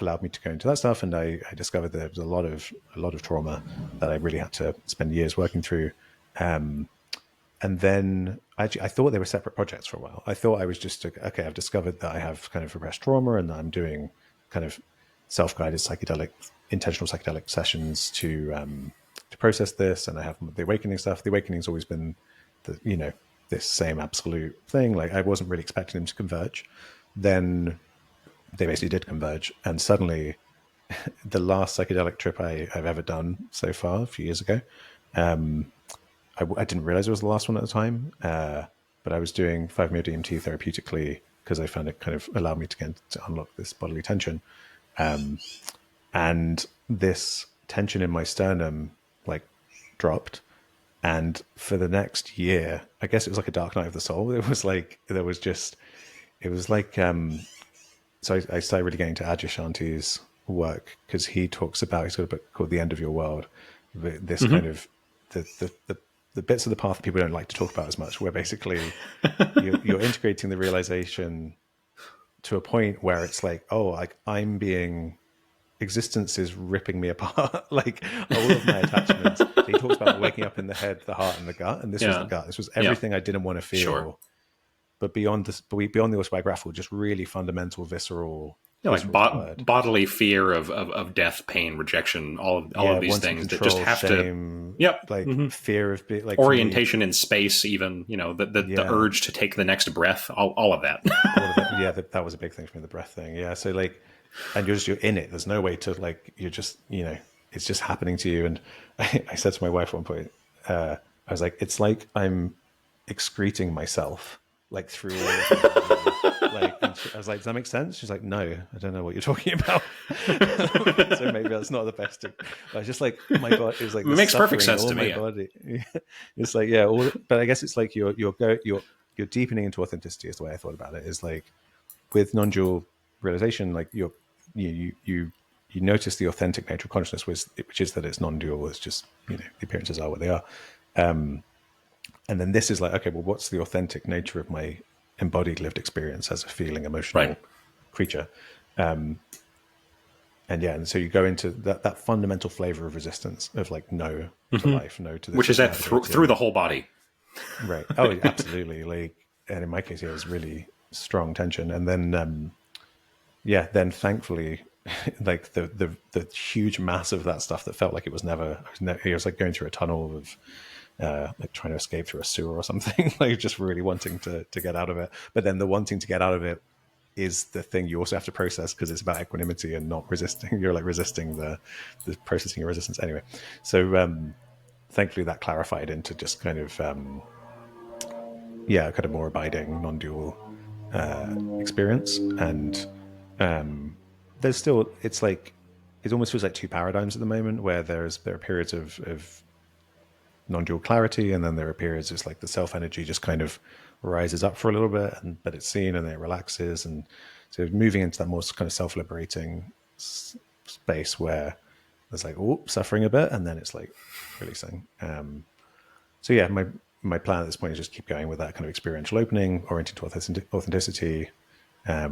Speaker 2: allowed me to go into that stuff, and I discovered that there was a lot of trauma that I really had to spend years working through. And then I thought they were separate projects for a while. I thought I was just okay. I've discovered that I have kind of repressed trauma, and I'm doing kind of self-guided intentional psychedelic sessions to process this. And I have the awakening stuff. The awakening's always been this same absolute thing. Like I wasn't really expecting them to converge. Then they basically did converge, and suddenly the last psychedelic trip I've ever done so far, a few years ago, I didn't realize it was the last one at the time, but I was doing 5-MeO-DMT therapeutically because I found it kind of allowed me to unlock this bodily tension, and this tension in my sternum like dropped. And for the next year, I guess it was like a dark night of the soul. It was like so I started really getting to Adyashanti's work because he's got a book called The End of Your World. This kind of the bits of the path that people don't like to talk about as much, where basically you're integrating the realization to a point where it's like, oh, like existence is ripping me apart. Like all of my attachments. So he talks about waking up in the head, the heart, and the gut, and this was the gut. This was everything I didn't want to feel. Sure. But beyond the autobiographical, just really fundamental, visceral.
Speaker 1: Like bodily fear of death, pain, rejection, all of these things control, that just have shame,
Speaker 2: to. Fear of like
Speaker 1: orientation in space, even the urge to take the next breath, all of that.
Speaker 2: That was a big thing for me, the breath thing. Yeah, so like, and you're in it. There's no way to like. You're just it's just happening to you. And I said to my wife at one point, I was like, it's like I'm excreting myself. Like through all of like, and I was like, does that make sense? She's like, no, I don't know what you're talking about. So maybe that's not the best. I was just like, oh my God, it was like,
Speaker 1: it makes perfect sense to me.
Speaker 2: Body. It's like, yeah, but I guess it's like you're deepening into authenticity is the way I thought about it. Is like with non-dual realization, like you notice the authentic nature of consciousness, which is that it's non-dual. It's just, the appearances are what they are. And then this is like, okay, well, what's the authentic nature of my embodied lived experience as a feeling, emotional creature? And so you go into that fundamental flavor of resistance of like no to life, no to this,
Speaker 1: which is that through the whole body.
Speaker 2: Right. Oh, absolutely. Like, and in my case, it was really strong tension. And then, then thankfully, like the huge mass of that stuff that felt like it was it was like going through a tunnel of, like trying to escape through a sewer or something, like just really wanting to get out of it. But then the wanting to get out of it is the thing you also have to process, because it's about equanimity and not resisting. You're like resisting the processing your resistance anyway. So thankfully that clarified into just kind of kind of more abiding non-dual experience. And there's still, it's like, it almost feels like two paradigms at the moment, where there are periods of non-dual clarity, and then there are periods it's like the self energy just kind of rises up for a little bit, but it's seen and then it relaxes, and so moving into that more kind of self-liberating space where there's like suffering a bit, and then it's like releasing. So yeah, my plan at this point is just keep going with that kind of experiential opening, oriented to authenticity. But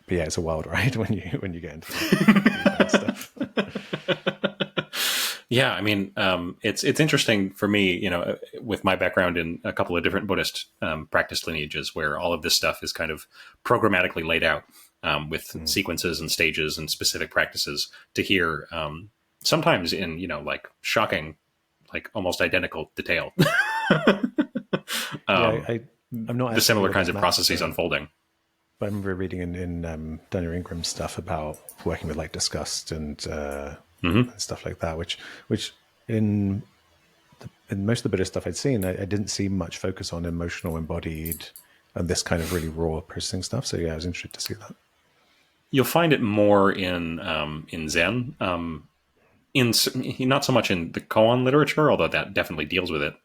Speaker 2: yeah, it's a wild ride when you get into that stuff.
Speaker 1: Yeah, I mean, it's interesting for me, with my background in a couple of different Buddhist practice lineages, where all of this stuff is kind of programmatically laid out with sequences and stages and specific practices, to hear sometimes in, like shocking, like almost identical detail.
Speaker 2: I'm not
Speaker 1: the similar kinds of processes unfolding.
Speaker 2: But I remember reading in Daniel Ingram's stuff about working with like disgust and stuff like that, which in most of the Buddhist stuff I'd seen, I didn't see much focus on emotional, embodied, and this kind of really raw processing stuff. So yeah, I was interested to see that.
Speaker 1: You'll find it more in Zen, not so much in the koan literature, although that definitely deals with it,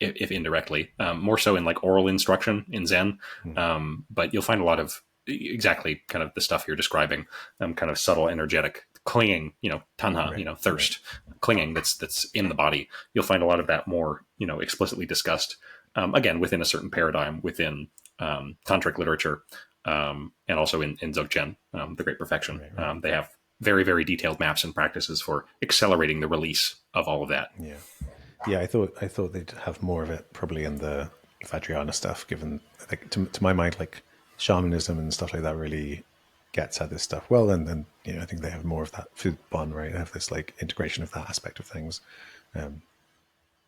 Speaker 1: if indirectly. More so in like oral instruction in Zen, but you'll find a lot of exactly kind of the stuff you're describing, kind of subtle, energetic clinging, tanha, thirst, clinging that's in the body. You'll find a lot of that more, explicitly discussed, again, within a certain paradigm, within tantric literature, and also in Dzogchen, the Great Perfection. Right. They have very, very detailed maps and practices for accelerating the release of all of that.
Speaker 2: Yeah. I thought they'd have more of it probably in the Vajrayana stuff, given, like, to my mind, like shamanism and stuff like that really gets at this stuff well, and then I think they have more of that food bond, right? They have this like integration of that aspect of things.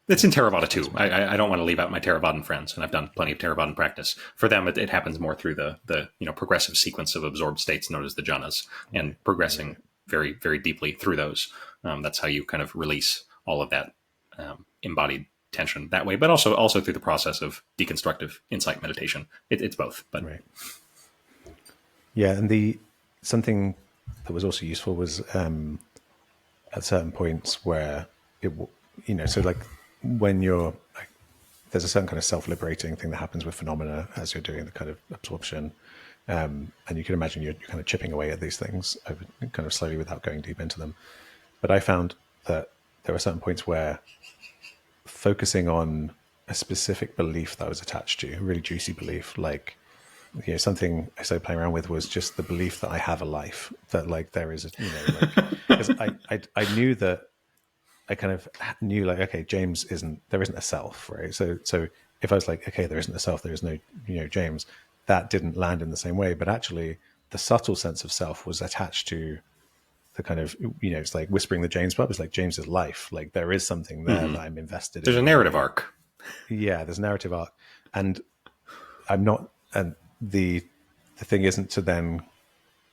Speaker 1: It's in Theravada too. I don't want to leave out my Theravadan friends, and I've done plenty of Theravadan practice. For them, it happens more through the progressive sequence of absorbed states known as the jhanas, and progressing very, very deeply through those. That's how you kind of release all of that embodied tension that way, but also through the process of deconstructive insight meditation. It's both, but
Speaker 2: right. Yeah, and something that was also useful was at certain points where so like when you're like, there's a certain kind of self-liberating thing that happens with phenomena as you're doing the kind of absorption, and you can imagine you're kind of chipping away at these things kind of slowly without going deep into them. But I found that there were certain points where focusing on a specific belief that I was attached to, a really juicy belief, like something I started playing around with was just the belief that I have a life, that like there is because I knew that, I kind of knew like, okay, there isn't a self, right? So if I was like, okay, there isn't a self, there is no James, that didn't land in the same way. But actually the subtle sense of self was attached to the kind of, it's like whispering the James Pub. It's like James's life. Like there is something there that I'm invested in.
Speaker 1: There's a narrative arc.
Speaker 2: Yeah, there's a narrative arc. And I'm not, and the thing isn't to then,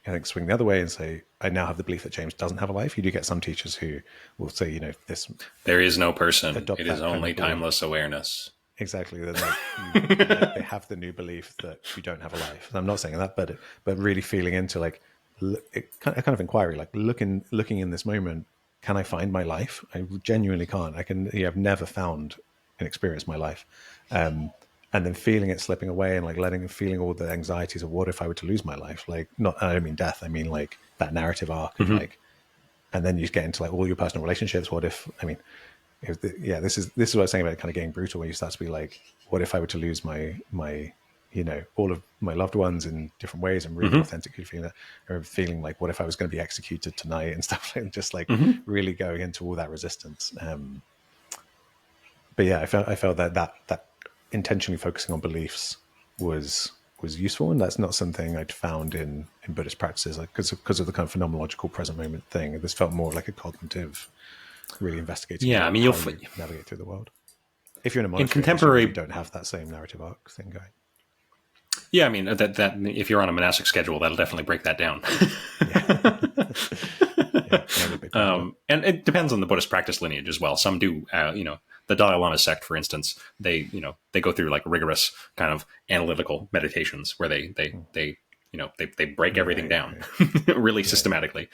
Speaker 2: I think, swing the other way and say, I now have the belief that James doesn't have a life. You do get some teachers who will say, this.
Speaker 1: There is no person. It is only timeless awareness.
Speaker 2: exactly. Then like they have the new belief that you don't have a life. And I'm not saying that, but really feeling into like a kind of inquiry, like looking in this moment. Can I find my life? I genuinely can't. I've never found and experienced my life. And then feeling it slipping away and like feeling all the anxieties of what if I were to lose my life? Like, not, I don't mean death. I mean like that narrative arc of like, and then you get into like all your personal relationships. What if, I mean, this is what I was saying about kind of getting brutal, where you start to be like, what if I were to lose my, all of my loved ones in different ways, and really authentically feeling that, or feeling like, what if I was going to be executed tonight and stuff like, just like really going into all that resistance. But yeah, I felt that intentionally focusing on beliefs was useful, and that's not something I'd found in Buddhist practices, like because of the kind of phenomenological present moment thing. This felt more like a cognitive, really investigating.
Speaker 1: Yeah, I mean, you'll
Speaker 2: navigate through the world. If you're in a monastery,
Speaker 1: in contemporary,
Speaker 2: you don't have that same narrative arc thing going.
Speaker 1: Yeah, I mean that if you're on a monastic schedule, that'll definitely break that down. And it depends on the Buddhist practice lineage as well. Some do, the Dalai Lama sect, for instance, they go through like rigorous kind of analytical meditations where they break everything down really systematically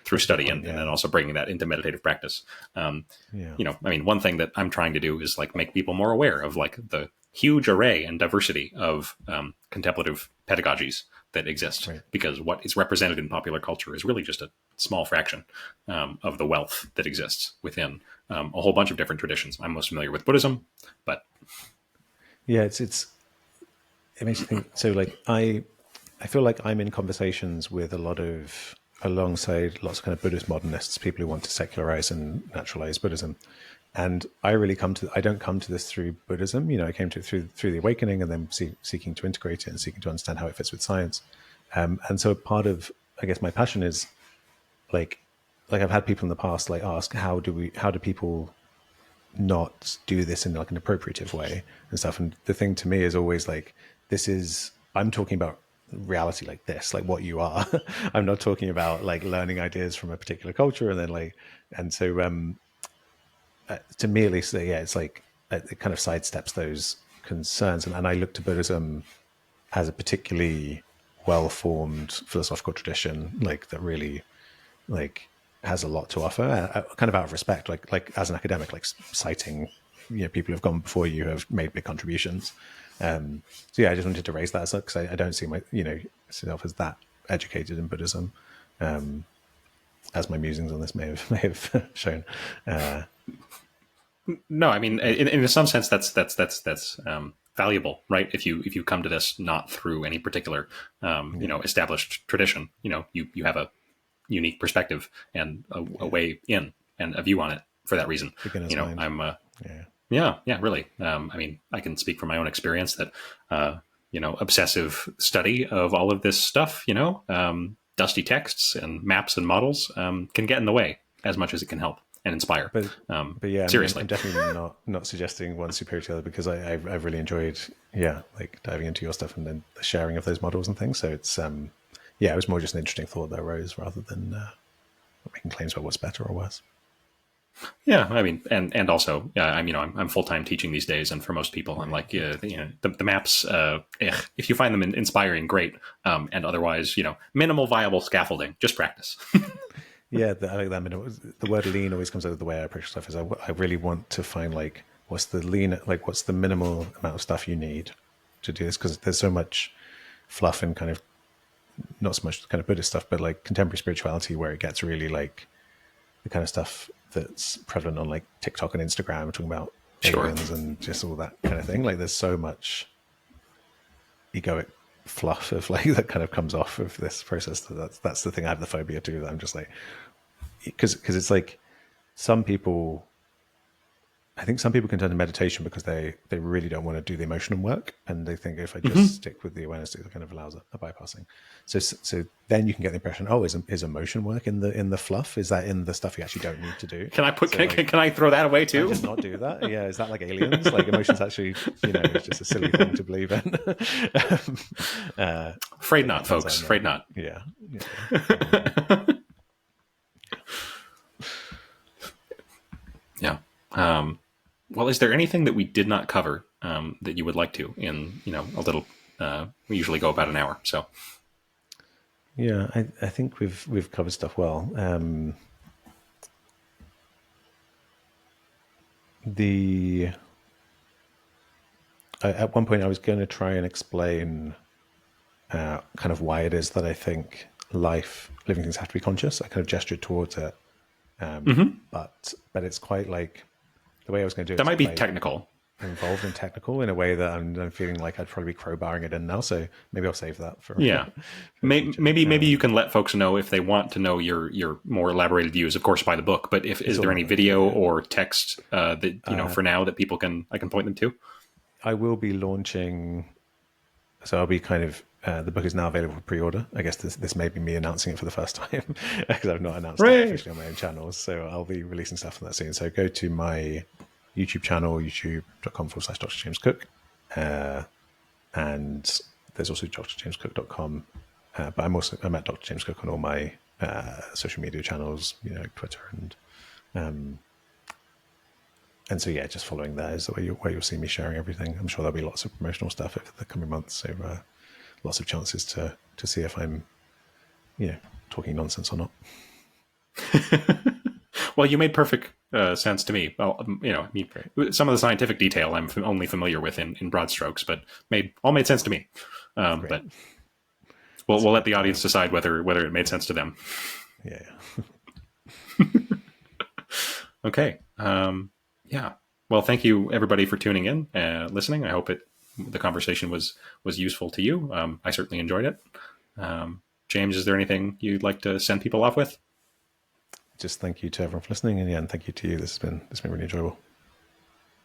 Speaker 1: through study and then also bringing that into meditative practice. I mean, one thing that I'm trying to do is like make people more aware of like the huge array and diversity of contemplative pedagogies that exist, because what is represented in popular culture is really just a small fraction of the wealth that exists within a whole bunch of different traditions. I'm most familiar with Buddhism, but
Speaker 2: it makes you think. So like I feel like I'm in conversations with alongside lots of kind of Buddhist modernists, people who want to secularize and naturalize Buddhism. And I don't come to this through Buddhism. I came to it through the awakening, and then seeking to integrate it and seeking to understand how it fits with science. And so part of, I guess, my passion is like I've had people in the past like ask, how do people not do this in like an appropriative way and stuff. And the thing to me is always like, I'm talking about reality like this, like what you are. I'm not talking about like learning ideas from a particular culture and then like, and so to me at least, it's like it kind of sidesteps those concerns, and I look to Buddhism as a particularly well-formed philosophical tradition, like that really like has a lot to offer, kind of out of respect, like as an academic, like citing people who have gone before you who have made big contributions. So I just wanted to raise that because I don't see myself as that educated in Buddhism, as my musings on this may have shown.
Speaker 1: No, I mean, in some sense, that's valuable, right? If you come to this not through any particular, established tradition, you have a unique perspective and a way in and a view on it for that reason.
Speaker 2: Mind.
Speaker 1: I'm, really. I mean, I can speak from my own experience that, obsessive study of all of this stuff, dusty texts and maps and models can get in the way as much as it can help and inspire.
Speaker 2: But yeah,
Speaker 1: seriously,
Speaker 2: I'm definitely not suggesting one superior to the other, because I've really enjoyed like diving into your stuff and then the sharing of those models and things. So it's it was more just an interesting thought that arose rather than making claims about what's better or worse.
Speaker 1: Yeah, I mean, and also, I'm full-time teaching these days, and for most people, I'm like, the maps, if you find them inspiring, great, and otherwise, minimal viable scaffolding, just practice.
Speaker 2: Yeah, I like that. The word lean always comes out of the way I approach stuff. Is I really want to find like what's the minimal amount of stuff you need to do this, because there's so much fluff and kind of not so much kind of Buddhist stuff, but like contemporary spirituality where it gets really like the kind of stuff that's prevalent on like TikTok and Instagram, talking about aliens and just all that kind of thing. Like there's so much egoic fluff of like that kind of comes off of this process. That's the thing I have the phobia to, that I'm just like, because it's like I think some people can turn to meditation because they really don't want to do the emotional work, and they think if I just stick with the awareness, it kind of allows a bypassing. So then you can get the impression, is emotion work in the fluff? Is that in the stuff you actually don't need to do?
Speaker 1: Can I throw that away too?
Speaker 2: Just not do that? Yeah, is that like aliens? Like emotions actually, it's just a silly thing to believe in.
Speaker 1: Afraid not, folks. Afraid not.
Speaker 2: Yeah.
Speaker 1: Yeah. Well, is there anything that we did not cover that you would like to in, a little. We usually go about an hour, so.
Speaker 2: Yeah, I think we've covered stuff well. At one point I was going to try and explain kind of why it is that I think living things have to be conscious. I kind of gestured towards it, but it's quite like the way I was going to do it.
Speaker 1: That might be technical.
Speaker 2: Involved and technical in a way that I'm feeling like I'd probably be crowbarring it in now. So maybe I'll save that for
Speaker 1: maybe you can let folks know if they want to know your more elaborated views. Of course, by the book. But is there any video or text that for now that I can point them to?
Speaker 2: I will be launching. So I'll be kind of. The book is now available for pre-order. I guess this may be me announcing it for the first time because I've not announced it officially on my own channels. So I'll be releasing stuff on that soon. So go to my YouTube channel, youtube.com/Dr. James Cooke. And there's also drjamescooke.com. But I'm at Dr. James Cooke on all my social media channels, Twitter and so yeah, just following that is where you'll see me sharing everything. I'm sure there'll be lots of promotional stuff over the coming months. So lots of chances to see if I'm, talking nonsense or not.
Speaker 1: Well, you made perfect sense to me. Well, some of the scientific detail I'm only familiar with in broad strokes, but all made sense to me. But we'll let the audience decide whether it made sense to them.
Speaker 2: Yeah.
Speaker 1: Okay. Yeah. Well, thank you everybody for tuning in, listening. I hope the conversation was useful to you. I certainly enjoyed it. James, is there anything you'd like to send people off with?
Speaker 2: Just thank you to everyone for listening, and thank you to you. This has been really enjoyable.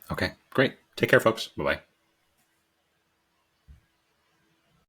Speaker 1: Okay, great. Take care, folks. Bye-bye.